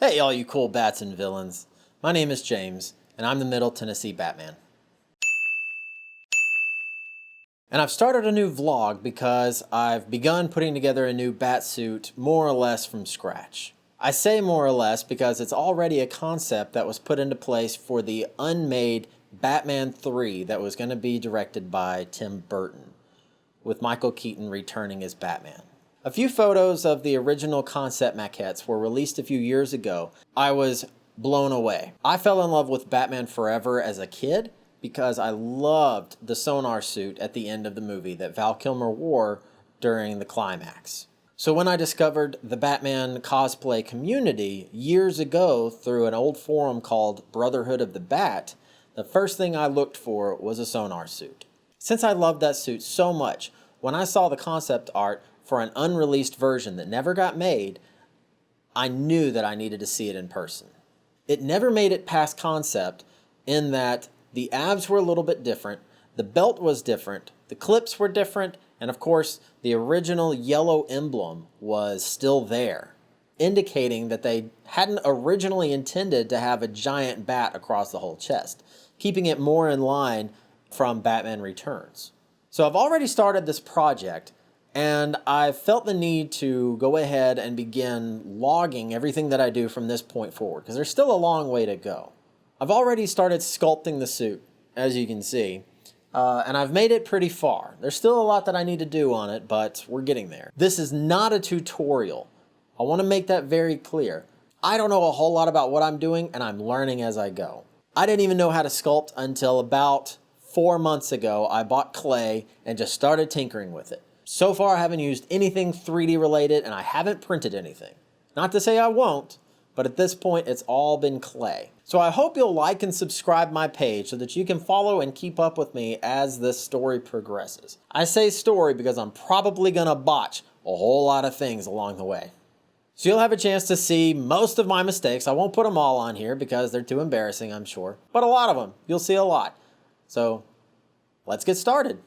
Hey, all you cool bats and villains. My name is James, and I'm the Middle Tennessee Batman. And I've started a new vlog because I've begun putting together a new Batsuit more or less from scratch. I say more or less because it's already a concept that was put into place for the unmade Batman 3 that was going to be directed by Tim Burton, with Michael Keaton returning as Batman. A few photos of the original concept maquettes were released a few years ago. I was blown away. I fell in love with Batman Forever as a kid because I loved the sonar suit at the end of the movie that Val Kilmer wore during the climax. So when I discovered the Batman cosplay community years ago through an old forum called Brotherhood of the Bat, the first thing I looked for was a sonar suit. Since I loved that suit so much, when I saw the concept art for an unreleased version that never got made, I knew that I needed to see it in person. It never made it past concept in that the abs were a little bit different, the belt was different, the clips were different, and of course the original yellow emblem was still there, indicating that they hadn't originally intended to have a giant bat across the whole chest, keeping it more in line from Batman Returns. So I've already started this project, and I felt the need to go ahead and begin logging everything that I do from this point forward, because there's still a long way to go. I've already started sculpting the suit, as you can see, and I've made it pretty far. There's still a lot that I need to do on it, but we're getting there. This is not a tutorial. I want to make that very clear. I don't know a whole lot about what I'm doing, and I'm learning as I go. I didn't even know how to sculpt until about 4 months ago. I bought clay and just started tinkering with it. So far, I haven't used anything 3D related, and I haven't printed anything. Not to say I won't, but at this point, it's all been clay. So I hope you'll like and subscribe my page so that you can follow and keep up with me as this story progresses. I say story because I'm probably gonna botch a whole lot of things along the way. So you'll have a chance to see most of my mistakes. I won't put them all on here because they're too embarrassing, I'm sure. But a lot of them. You'll see a lot. So let's get started.